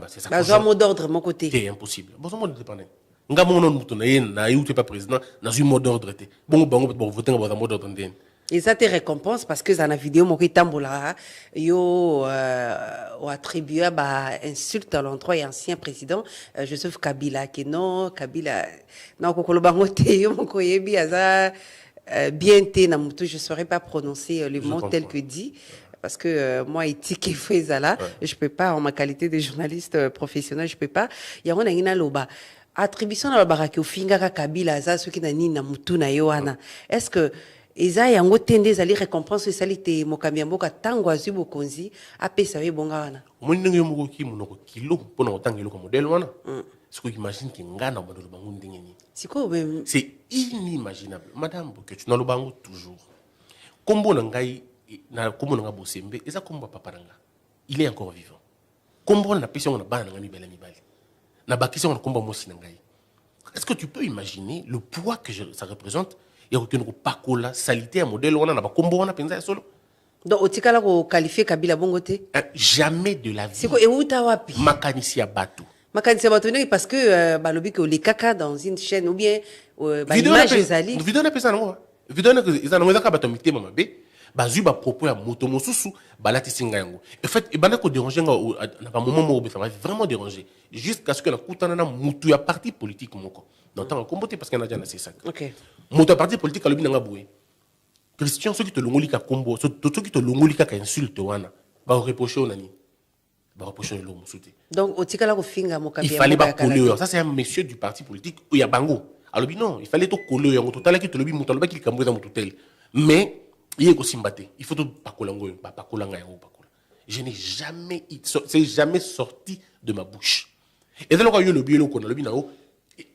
c'est ça. J'ai un mot d'ordre de mon côté. C'est impossible. Bon, c'est un mot d'ordre dépendant. Nga mono mutunaye na yuté pas président, na un mot d'ordre. Bon, voter un mot d'ordre. Et ça te récompense parce que dans la vidéo, mon tambola, yo attribué insulte à l'endroit et ancien président Joseph Kabila que non Kabila non kokolo bangote yo moko yebi aza bien té na mutu, je saurais pas prononcer le mot tel que dit. Parce que moi, éthique et faisala, je peux pas, en ma qualité de journaliste professionnel, je peux pas. Il y a un ina loba. Attribution à la baraki au finga Kabila aza ceux qui na ni na mutu na yoana. Est-ce que eza yango tende zali récompense salite mokambi mboka tango azu bokonzi apesa we bonga wana omoni ndenge moko ki monoko kilo pona otanga eloko modèle wana ce que imagine que ngana bandolo bango ndenge ni c'est inimaginable madame Boketu na lobango toujours kombo na ngai na kombo na Bosembe eza kombo papa nanga il est encore vivant kombo na pesi na bana nga mibala mibali na bakisi na kombo mosi na ngai. Est-ce que tu peux imaginer le poids que ça représente? Il y a aucune pacola salité à modèle on a pas combo on a pensé solo. Donc otikala ko qualifier Kabila bongote? Jamais de la vie. C'est quoi et où ta wapi? Makanisi Batou. Makanisi Batou parce que balobi que les caca dans une chaîne ou bien l'image ezali. Vidéo na pesa ngo. Vidéo na ezana ngo ka batomité mama be. Bazu ba propos ya moto mosusu balati singa yango. En fait e bana ko déranger na ba moment mo ça m'a vraiment dérangé jusqu'à ce que la kutana na mutu ya parti politique moko. Donc tant comboté parce qu'il y en a déjà c'est ça. OK. Moto parti politique alobi nanga boué. Christian ceux qui te longoli ka combo, ceux qui te longoli ka insulte wana, ba reprocher onani. reprocher l'homme sauté. Donc, au tikala ko finga mo Il fallait pas coller. Ça, c'est un monsieur du parti politique où il y a Bango. Alors, non, il fallait tout coller. Il total qui te le dit, mouton, qui camoué dans mon hôtel. Mais, il y a aussi mbaté. Il faut tout pas coller. Pas coller. Je n'ai jamais, c'est jamais sorti de ma bouche. Et donc, il y a le bio, le bio,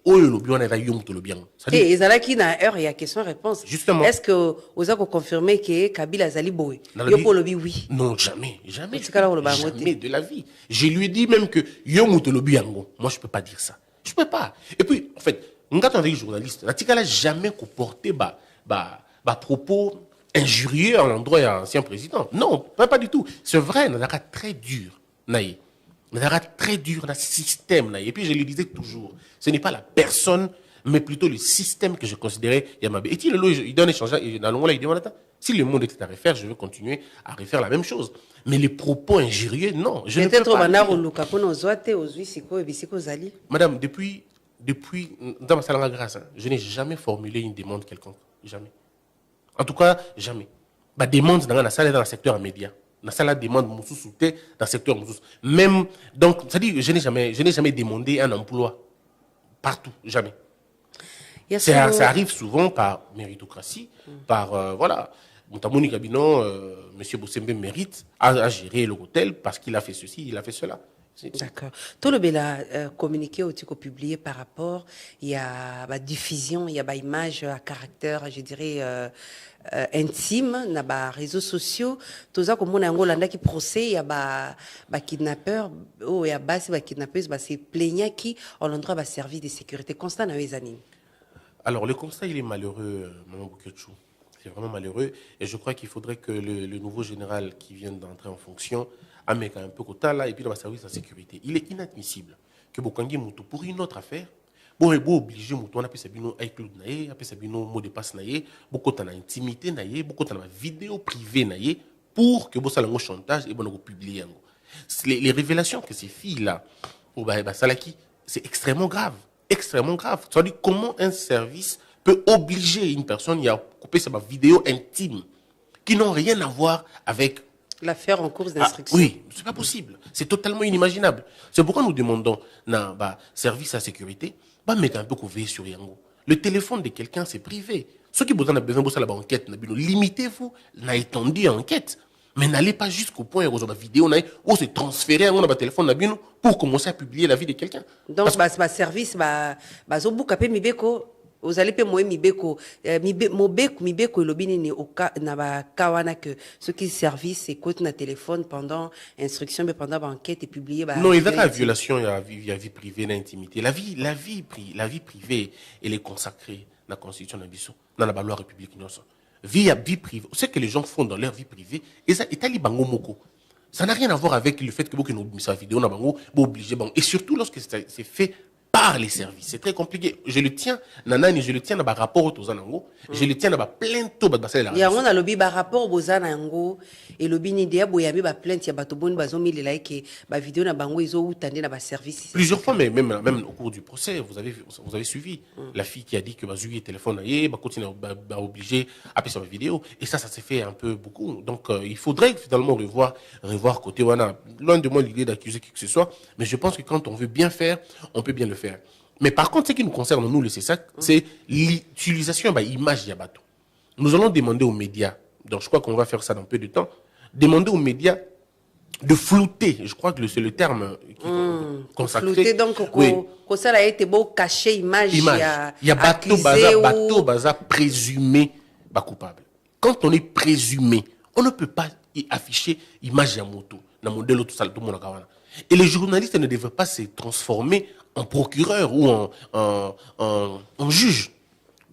oh, le bio, on a le bien. Et ils allaient qui n'a heure, il y a question-réponse. Justement. Est-ce que vous avez confirmé que Kabila Zali Boé? Yo pour le oui. Non, jamais. Jamais Jamais de la vie. Je lui ai dit même que yo moutelobi yango. Moi, je peux pas dire ça. Je peux pas. Et puis, en fait, nous avons des journalistes. La tika n'a jamais comporté propos injurieux à l'endroit de l'ancien président. Non, pas du tout. C'est vrai, nous avons très dur. Naïe. Nous avons très dur dans le système. Naïe. Et puis, je lui disais toujours, ce n'est pas la personne, mais plutôt le système que je considérais Yamabé. Et il donne échange, il demande, si le monde était à refaire, je veux continuer à refaire la même chose. Mais les propos injurieux, non. Je ne peux pas dire. Madame, depuis dans ma salle de grâce, je n'ai jamais formulé une demande quelconque. Jamais. En tout cas, jamais. Ma demande dans la salle dans le secteur média. Dans la salle de demande, dans le secteur. Même, donc, ça dit, je n'ai jamais demandé un emploi. Partout, jamais. Ça arrive souvent par méritocratie, par, voilà, Moutamoni Kabino, M. Bossembe mérite à gérer l'hôtel parce qu'il a fait ceci, il a fait cela. D'accord. Tout le bel communiqué au tico publié par rapport, il y a la diffusion, il y a la image à caractère, je dirais, intime, na ba réseaux sociaux. Tout ça comme on a un Hollanda qui procès, il y a ba kidnappeur, il y a ba kidnappeuse, c'est plaignant qui en l'endroit va servir de sécurité constant dans les années. Alors le constat il est malheureux, Maman Boketchou. C'est vraiment malheureux et je crois qu'il faudrait que le nouveau général qui vient d'entrer en fonction amène un peu quota là et puis dans le service de sécurité. Il est inadmissible que Bokangi Moutou pour une autre affaire, bon obligé Moutou on appelle ça bino iCloud naé, appelle ça bino mot de passe naé, beaucoup de intimité naé, beaucoup de vidéo privée naé pour que bossa lango chantage et bon publier yango. Les révélations que ces filles là au Salaki, c'est extrêmement grave. Extrêmement grave. C'est-à-dire comment un service peut obliger une personne à couper sa vidéo intime qui n'ont rien à voir avec l'affaire en cours d'instruction. Oui, c'est pas possible. C'est totalement inimaginable. C'est pourquoi nous demandons dans service à sécurité, mettre un peu couvert sur Yango. Le téléphone de quelqu'un, c'est privé. Ceux qui ont besoin de la enquête, limitez-vous, n'a étendu l'enquête. Mais n'allez pas jusqu'au point où la vidéo où se transférer à mon téléphone pour commencer à publier la vie de quelqu'un. Donc, ma service, vous allez payer moi mibeko mibeko lobini ni oka na ba kawana que ce qui service écoute na téléphone pendant instruction mais pendant enquête et publier non il y a la violation il y a vie privée l'intimité la vie privée elle est consacrée dans la constitution de Bissau dans la loi république vie privée ce que les gens font dans leur vie privée et ça est bango moko ça n'a rien à voir avec le fait que beaucoup nous sa vidéo na bango obligé et surtout lorsque c'est fait par les services. C'est très compliqué. Je le tiens, nanani, je le tiens dans le rapport aux Zanango, je le tiens dans la plainte au Basel. Il y a un lobby par rapport aux Zanango, et le lobby n'idéa, il y a une plainte, il y a Batobon, Bazom, il est que la vidéo n'a bango, ils ont tendé dans le service. Plusieurs fois, mais même au cours du procès, vous avez suivi la fille qui a dit que Bazouille est téléphone, continue à obliger à passer sa vidéo. Et ça s'est fait un peu beaucoup. Donc, il faudrait finalement revoir côté Wana. Loin de moi l'idée d'accuser qui que ce soit, mais je pense que quand on veut bien faire, on peut bien le faire. Mais par contre, ce qui nous concerne, nous, le CESAC, c'est l'utilisation de l'image Yabato. Nous allons demander aux médias, donc je crois qu'on va faire ça dans peu de temps, demander aux médias de flouter, je crois que c'est le terme qui est consacré. Flouter, donc, oui. Quand ça a été beau cacher l'image, il y a bateau baza présumé coupable. Quand on est présumé, on ne peut pas y afficher l'image Yamoto, dans le modèle tout ça, tout le monde a. Et les journalistes ne devraient pas se transformer en procureur ou en juge.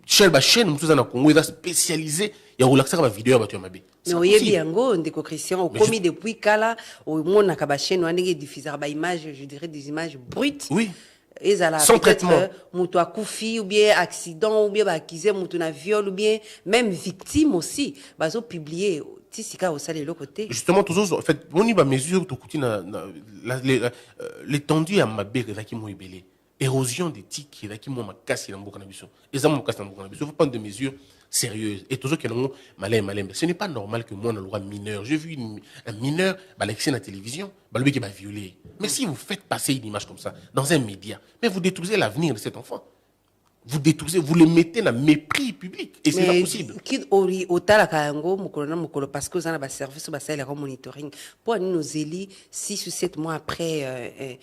Chaîne nous avons Congo, il va spécialiser. Il y a relaxé la vidéo à Batu Mabé. Mais il y a bien go, on déco Christian, au commis depuis Kala, au monde à chaîne, on a diffusé des images, je dirais des images brutes. Oui. Sans traitement. Moutou a koufi, ou bien accident, ou bien accusé, moutou na viol, ou bien même victime aussi. Bazo publié. Justement, toujours, en fait, on y va mesure l'étendue à Mabé qui m'a ébélé. Érosion d'éthique qui m'a cassé dans le Bokanabiso. Et ça m'a cassé dans le Bokanabiso. Il faut prendre des mesures sérieuse. Et tous ceux qui ont malin. Mais ce n'est pas normal que moi, on a le droit mineur. J'ai vu un mineur, l'accès à la télévision, lui qui va violer. Mais si vous faites passer une image comme ça dans un média, mais vous détruisez l'avenir de cet enfant. Vous détruisez, vous le mettez dans le mépris public. Et c'est pas possible. Qui ori otala kango mukolo parce que vous avez un service basa le monitoring pour nous éli 6 ou 7 mois après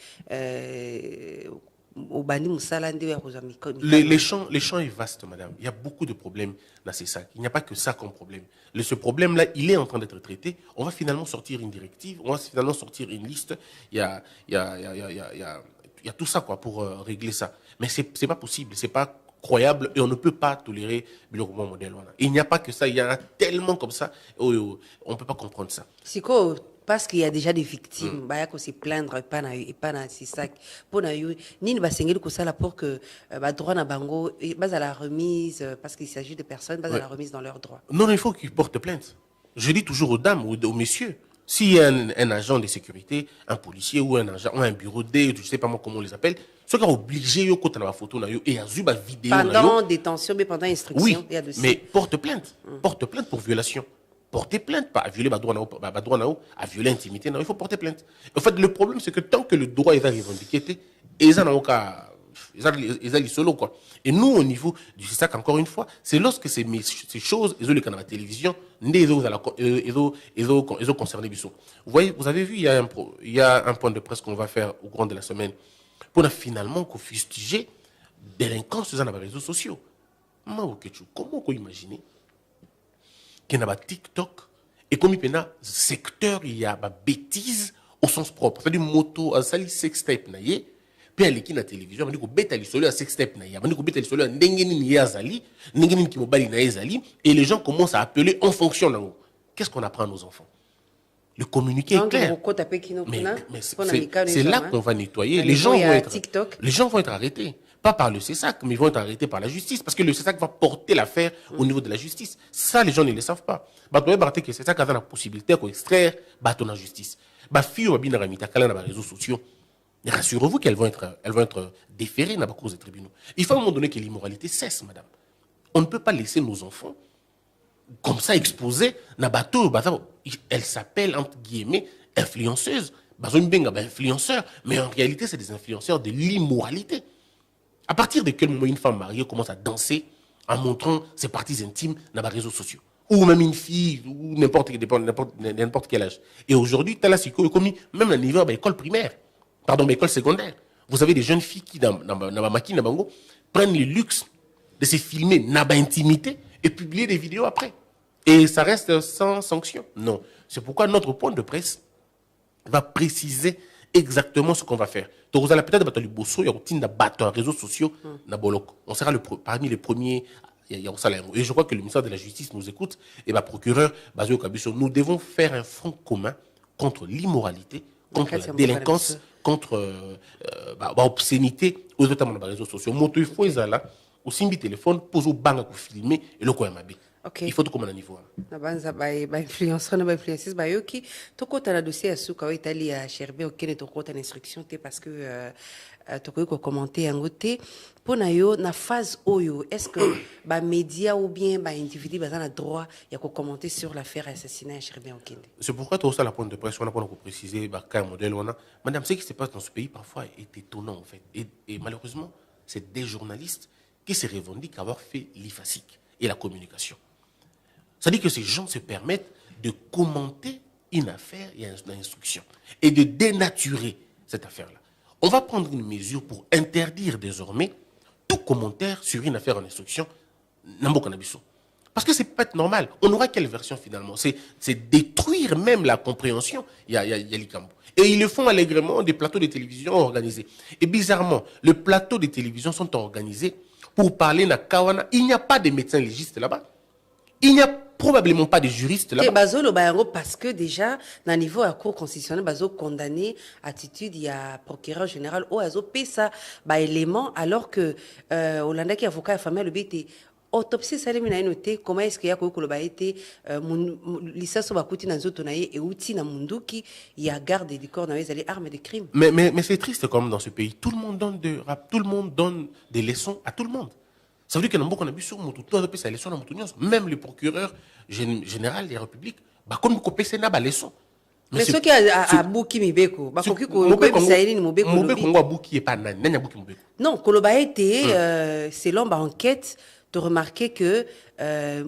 au bani musala ndio ya kozwa les champs est vaste, madame. Il y a beaucoup de problèmes dans ces sacs. Il n'y a pas que ça comme problème. Ce problème-là, il est en train d'être traité. On va finalement sortir une directive, on va finalement sortir une liste. Il y a tout ça quoi pour régler ça. Mais c'est pas possible, c'est pas croyable et on ne peut pas tolérer le mouvement modèle. Il n'y a pas que ça, il y en a tellement comme ça, on ne peut pas comprendre ça. C'est quoi? Parce qu'il y a déjà des victimes, il faut se plaindre et pas dans ces sacs. Pour nous, ni va s'engager pour ça pour que droit na bango base à la remise parce qu'il s'agit de personnes base à la remise dans leurs droits. Non, il faut qu'ils portent plainte. Je dis toujours aux dames ou aux messieurs, s'il y a un agent de sécurité, un policier ou un agent ou un bureau d'aide, je ne sais pas moi comment on les appelle, ceux qui sont obligés de faire la photo et à la vidéo. Pendant détention, mais pendant instruction, oui, il y a de mais porte plainte pour violation. Porter plainte, pas à violer à violer l'intimité, il faut porter plainte. En fait, le problème, c'est que tant que le droit est revendiqué, ils ont solo quoi. Et nous, au niveau du SISAC, encore une fois, c'est lorsque ces choses, ils ont les canaux de la télévision, ils ont concerné Bissot. Vous voyez, vous avez vu, il y a un point de presse qu'on va faire au cours de la semaine pour finalement fustiger délinquance sur les réseaux sociaux. Comment vous imaginez qu'il y a TikTok et comme il y a secteur, il y a bêtises au sens propre. C'est-à-dire moto, ça les sextape naie, puis elle est la télévision, on dit que bêta les solo à sextape naie, on dit que bêta les solo à n'engeni ni yazali, n'engeni qui mobali na yazali, et les gens commencent à appeler en fonction d'un mot. Qu'est-ce qu'on apprend à nos enfants? Le communiqué est clair. Mais c'est là qu'on va nettoyer. Les gens vont être arrêtés. Pas par le CESAC, mais ils vont être arrêtés par la justice. Parce que le CESAC va porter l'affaire au niveau de la justice. Ça, les gens ne le savent pas. Que le CESAC a la possibilité d'extraire la justice. Les filles vont bien dans les réseaux sociaux. Rassurez-vous qu'elles vont être déférées dans la cause des tribunaux. Il faut à un moment donné que l'immoralité cesse, madame. On ne peut pas laisser nos enfants comme ça exposés dans bateau. Elles s'appellent, entre guillemets, influenceuses. Influenceurs. Mais en réalité, c'est des influenceurs de l'immoralité. À partir de quel moment une femme mariée commence à danser en montrant ses parties intimes dans les réseaux sociaux? Ou même une fille, ou n'importe quel âge. Et aujourd'hui, tu as la psycho, même à niveau de l'école primaire, l'école secondaire. Vous avez des jeunes filles qui, dans ma machine, prennent le luxe de se filmer dans l'intimité et publier des vidéos après. Et ça reste sans sanction. Non. C'est pourquoi notre point de presse va préciser exactement ce qu'on va faire. Donc, vous allez peut-être battre le bosso, il y a routine de battre les réseaux sociaux, on sera parmi les premiers. Et je crois que le ministère de la Justice nous écoute et le procureur, Bazio Kabiso, nous devons faire un front commun contre l'immoralité, contre la délinquance, contre l'obscénité, notamment dans les réseaux sociaux. Moto, il faut là, au simbi téléphone, pose au banc pour filmer et le coin mabé. Okay. Il faut tout comme un niveau. Nabanza influenceur na influenceuse yoki toko tala dossier à souka Italie à Cherbe auquel toko ta instruction te parce que toko ko commenter en côté pour na yo na phase oyo est-ce que ba média ou bien ba individu ba na droit ya ko commenter sur l'affaire assassinat à Cherbe Okende. C'est pourquoi tout ça la pointe de presse on a pas préciser ba cas modèle on a madame ce qui se passe dans ce pays parfois est étonnant en fait et malheureusement c'est des journalistes qui se revendiquent avoir fait l'IFASIC et la communication. C'est-à-dire que ces gens se permettent de commenter une affaire et une instruction et de dénaturer cette affaire-là. On va prendre une mesure pour interdire désormais tout commentaire sur une affaire en instruction. Parce que c'est pas normal. On aura quelle version finalement? C'est détruire même la compréhension. Il y a l'Ikambo. Et ils le font allègrement des plateaux de télévision organisés. Et bizarrement, les plateaux de télévision sont organisés pour parler na Kawana. Il n'y a pas de médecins légistes là-bas. Il n'y a probablement pas de juristes là-bas. Parce que déjà, dans le niveau de la Cour constitutionnelle, Bazo condamné attitude, il y a procureur général au Azo Pesa, élément, alors que Hollanda qui est avocat et famille, le BT, autopsie, ça a noté comment est-ce qu'il y a été l'issue va coûter dans zotonaye et outil dans munduki, il y a garde du corps dans les armes de crime. Mais c'est triste comme dans ce pays. Tout le monde donne des leçons à tout le monde. Ça veut dire que dans beaucoup de biso tout a sa leçon même le procureur général de la République bah comme ko pesa na ba leçon. Mais ce qui a Bouki Mibeko, bakoki ko Saïli ni Mobeko. Mobeko ngwa Bouki est pas nani Bouki Mobeko. Non, Koloba était selon ba enquête de remarquer que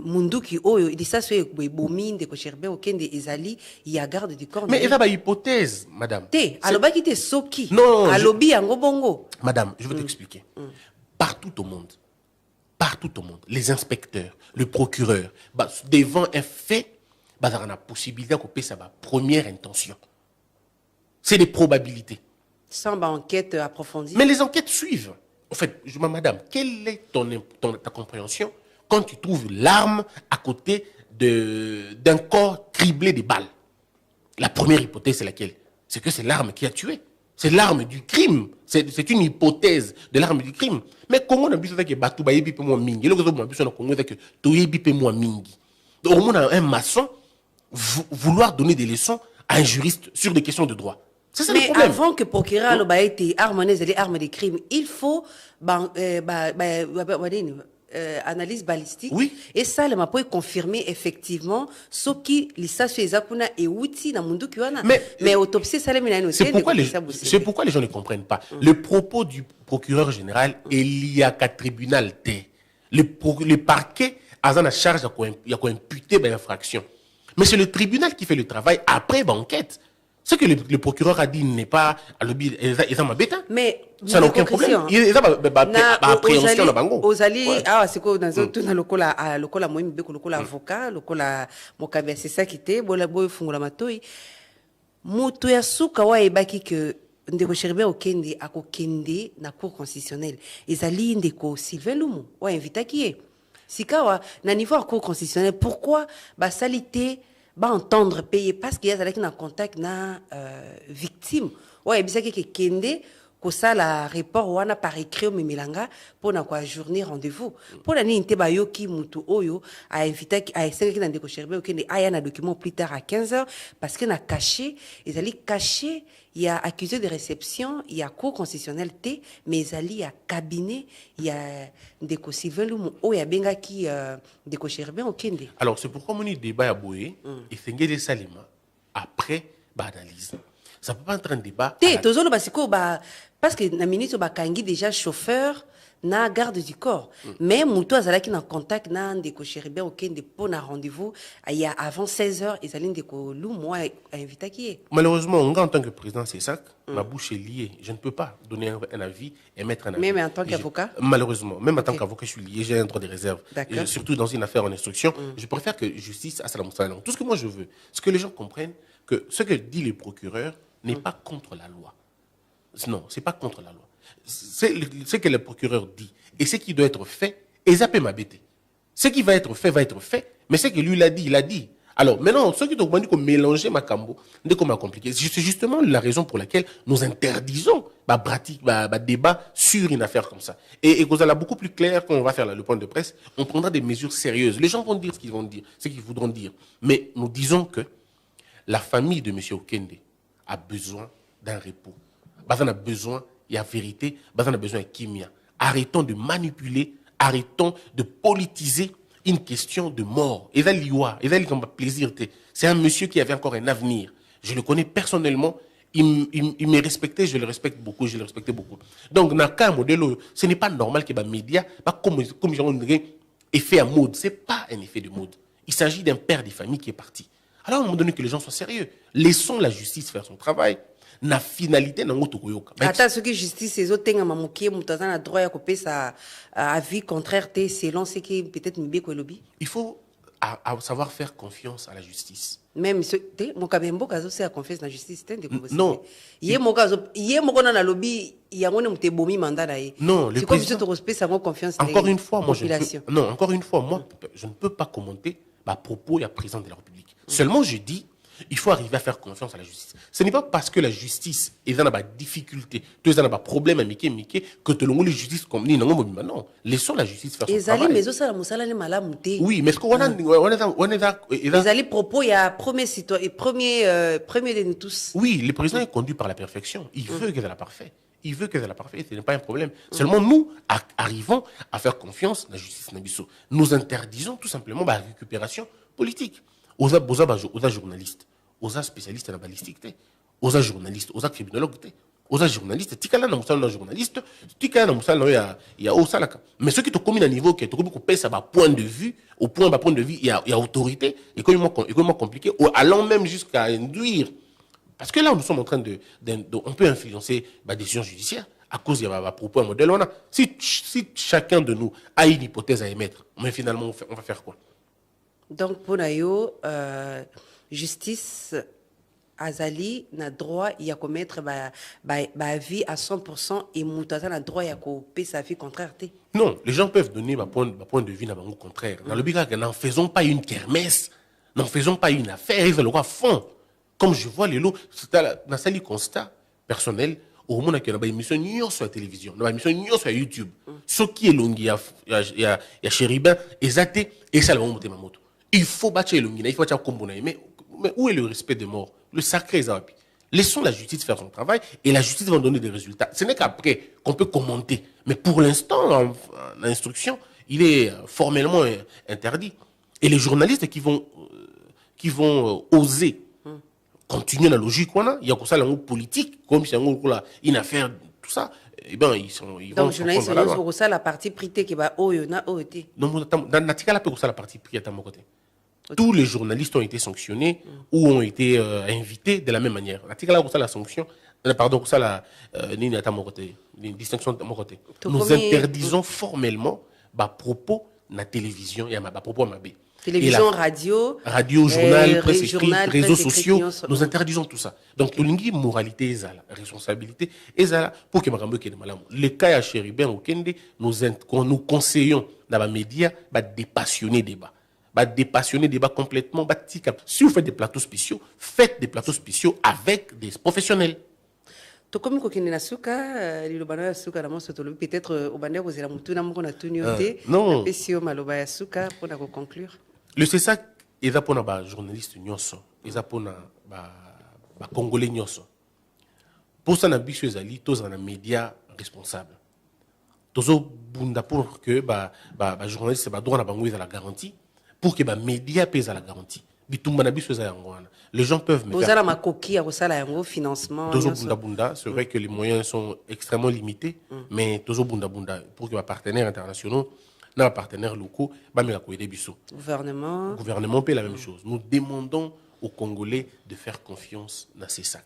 Munduki Oyo il ça soit bomi de ko cherbe okende ezali ya garde du corps. Mais il y a une hypothèse madame. Té aloba ki té soki. Non, alobi yango bongo. Madame, je vais t'expliquer. Partout au monde, les inspecteurs, le procureur, bah, devant un fait, bah, on a la possibilité de couper sa première intention. C'est des probabilités. Sans enquête approfondie. Mais les enquêtes suivent. En fait, madame, quelle est ta compréhension quand tu trouves l'arme à côté d'un corps criblé de balles? La première hypothèse, c'est laquelle? C'est que c'est l'arme qui a tué. C'est l'arme du crime. C'est une hypothèse de l'arme du crime. Mais comment on a besoin que Batou Bayebi peut moins mingi? Le Congo a besoin que Toyebi peut moins mingi. Donc, on a un maçon vouloir donner des leçons à un juriste sur des questions de droit. C'est ça le problème. Mais avant que procureur Aloba ait harmonisé les armes des crimes, il faut analyse balistique. Oui. Et ça, le m'a confirmer effectivement ce qui l'issasio ezakuna et outi na mundu kiwana. Mais autopsie ça le c'est pourquoi les gens ne comprennent pas. Le propos du procureur général est lié à un tribunal T. Le parquet a la charge il y a imputer une infraction. Mais c'est le tribunal qui fait le travail après l'enquête. Ce que le procureur a dit n'est pas à l'objet, ils ont bêta. Mais ça n'a aucun problème. Ils ont appréhension la bango. Ozali, ah, c'est quoi dans tout dans le cola moi mbeko le cola avocat, le cola mokabe, c'est ça qui était, bola boy fungula matoi. Mutu ya suka wa ebaki que ndeko Cherbe okende akokende na cour constitutionnelle. Ezali ndeko Sylvain Lumu wa invita qui est. Sikawa na niveau à cour constitutionnelle, pourquoi ba salité ba entendre payer parce qu'il y a avec un contact na victime ouais bisaki ke kende ko ça la report wana par écrit au memilanga pour na quoi journée rendez-vous pour la ninte ba yoki mutu oyo a invité a essayé que ndeko Cherbe okende aya na document plus tard à 15h parce que na caché ils allaient cacher il y a accusé de réception il y a cour constitutionnelle T mais il y a cabinet il y a ndeko Sylvain Lumu oyo benga ki ndeko Cherbe okende. Alors c'est pourquoi mon débat à Boé et Fengele Salima après analyse. Ça peut pas entrer en débat. Tozolo basiko ba parce que na ministre ba kangi déjà chauffeur na garde du corps. Mais muto azalaki na contact na ndeko Cherbe okende pour na rendez-vous il y a avant 16h ils allaient ndeko Lumu moi invité qui est. Malheureusement en tant que président c'est ça ma bouche est liée. Je ne peux pas donner un avis et mettre un avis. Même en tant qu'avocat. Malheureusement, même en tant qu'avocat je suis lié, j'ai un droit de réserve. Et surtout dans une affaire en instruction, je préfère que justice à Salam Salam. Tout ce que moi je veux, c'est que les gens comprennent que ce que dit le procureur n'est pas contre la loi. Non, c'est pas contre la loi. C'est ce que le procureur dit. Et ce qui doit être fait, et ça peut m'habiter. Ce qui va être fait, mais ce que lui il a dit. Alors, maintenant, ceux qui ont dit qu'on mélangeait ma cambo, dès qu'on m'a compliqué, c'est justement la raison pour laquelle nous interdisons débat sur une affaire comme ça. Et qu'on a beaucoup plus clair quand on va faire le point de presse, on prendra des mesures sérieuses. Les gens vont dire ce qu'ils vont dire, ce qu'ils voudront dire. Mais nous disons que la famille de M. Okende a besoin d'un repos. On a besoin, il y a vérité, on a besoin de kimia. Arrêtons de manipuler, arrêtons de politiser une question de mort. Et comme plaisir. C'est un monsieur qui avait encore un avenir. Je le connais personnellement. Il me respectait, je le respecte beaucoup, je le respectais beaucoup. Donc, dans le cas modèle, ce n'est pas normal que les médias, comme j'en dirais, effet à mode. Ce n'est pas un effet de mode. Il s'agit d'un père de famille qui est parti. Alors, à un moment donné, que les gens soient sérieux. Laissons la justice faire son travail. Na finalité na ngoto koyoka. Attends, ce que justice ces autres tenga mamukie mutazana a droit à couper sa avis contraire té selon ce qui peut-être mbeko lobby. Il faut savoir faire confiance à la justice. Même ce té mon kabembo kazo c'est à confiance na justice té de non. Yé mo na lobby yangone mute bomi mandat na yé. Non, le président comme respect sa confiance. Encore une fois moi je ne peux pas commenter ma propos à président de la République. Seulement je dis il faut arriver à faire confiance à la justice. Ce n'est pas parce que la justice est dans la difficulté, que dans un problème que tu as la justice comme ni non. Laissons la justice faire son travail. Oui, mais ce qu'on a ils allaient propos il y a premier citoyen premier de nous tous. Oui, le président est conduit par la perfection. Il veut qu'il ait la parfaite. Il veut qu'elle soit parfaite, ce n'est pas un problème. Seulement, nous arrivons à faire confiance à la justice Nabiso. Nous interdisons tout simplement la récupération politique. Aux journalistes, aux spécialistes de la balistique, aux journalistes, aux criminologues, aux journalistes, tika na musala na journaliste, tika na musala ya osalaka. Mais ceux qui te commis à niveau qui te commis qu'on paye ça point de vue, au point de vue il y a autorité, et comment compliqué, allant même jusqu'à induire. Parce que là nous sommes en train on peut influencer la décision judiciaire à cause de la propos modèle. Si chacun de nous a une hypothèse à émettre, mais finalement on va faire quoi? Donc pour nous, justice Azali n'a droit à commettre ma vie à 100% et Moutaza n'a droit à couper sa vie contraire. Non, les gens peuvent donner ma point de vue au contraire. Dans le but, n'en faisons pas une kermesse, n'en faisons pas une affaire, ils le fond. Comme je vois les lots, c'est dans ce constat personnel, au moment où il y a une émission sur la télévision, une émission sur YouTube, ce qui est long, il y a Chéribin, et ça le moment où moto. Il faut battre le il faut battre le mais où est le respect des morts? Le sacré Zawapi. Laissons la justice faire son travail et la justice va donner des résultats. Ce n'est qu'après qu'on peut commenter. Mais pour l'instant, l'instruction, il est formellement interdit. Et les journalistes qui vont oser continuer la logique qu'on a, il y a ça la politique, comme si une affaire, tout ça, eh ben, ils vont. Donc, journalistes, c'est ça la partie privée qui va au yona au été. Non, dans la partie privée à mon côté. Tous les journalistes ont été sanctionnés ou ont été invités de la même manière. L'article là, la sanction, pardon, ça la distinction de mon côté. Nous interdisons formellement propos na télévision et propos à ma B. Télévision, radio, journal, presse écrite, réseaux sociaux, nous interdisons tout ça. Donc, tout le moralité est là, responsabilité est là pour que Marambo ait de malheur. Les cas à Chéribin au Kende, nous conseillons dans les médias de dépassionner débat. Dépassionner débat complètement. Si vous faites des plateaux spéciaux, faites des plateaux spéciaux avec des professionnels. Tokomi kokende na suka lilobana ya suka na moso tolobi peut-être obande ko zela mutu na moko na tuniote non pesio maloba ya suka pour conclure. Le CESAC eza pona ba journaliste nyonso, eza pona ba congolais nyonso. Pour ça na biso ezali toza na média responsable. Tozo bunda pour que ba journaliste ba droit na bango la garantie. Pour que les médias pèsent à la garantie. Les gens peuvent me faire... financement. C'est vrai que les moyens sont extrêmement limités, mais pour que les partenaires internationaux, les partenaires locaux, gouvernement paie la même chose. Nous demandons aux Congolais de faire confiance dans ces sacs.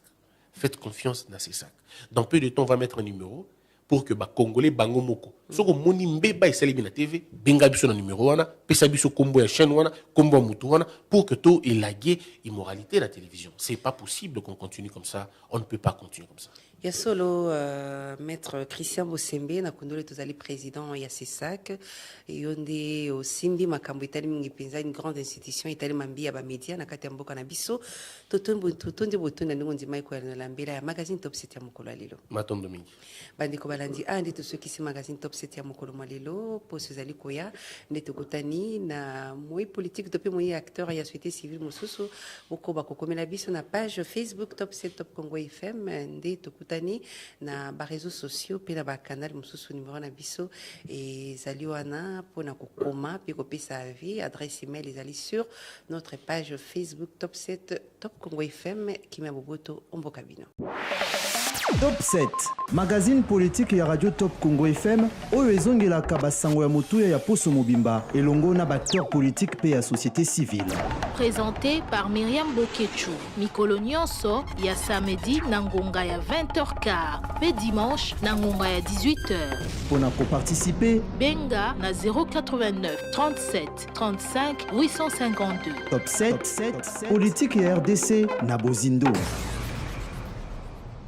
Faites confiance dans ces sacs. Dans peu de temps, on va mettre un numéro pour que les Congolais bango moko. So ko moni mbeba isali na TV, benga biso na numéro wana, pesa biso kombo ya chaîne wana, kombo mutu wana pour que to élaguer immoralité la télévision. C'est pas possible qu'on continue comme ça. On ne peut pas continuer comme ça. Il y a solo maître Christian Bosembe na kondole tozali président ya CESAC et onde au Simbi makambo itali mingi penza une grande institution itali mambia ba média na kati ya mboka na biso totonde botonda ndingo ndima iko na lambela ya magazine Top 7 ya mokolo lelo. Matondo mingi. Bandiko balandi andi to ceux qui magazine Top 7 ya mokolo lelo po sezali koya ndete kotani na moi politique depuis moi acteur ya société civile mosusu boko bakokomela biso na page Facebook Top 7 Top Congo FM ndete na ba réseaux sociaux pe na ba canal mususu numéro na biso et zali wana pona kokoma pe kopesa avis adresse email ezali sur notre page Facebook Top 7 Top Congo FM Kimia Boboto Omboka Bino. Top 7 magazine politique ya radio Top Congo FM oyo ezongelaka basango ya motuya ya poso mobimba elongo na acteur politique pe ya société civile. Présenté par Myriam Boketchou. Mikolo nyonso ya samedi na ngonga ya 20h15 pe dimanche na ngonga ya 18h. Pona ko participer benga na 089 37 35 852. Top 7 politique ya RDC na Bozindo.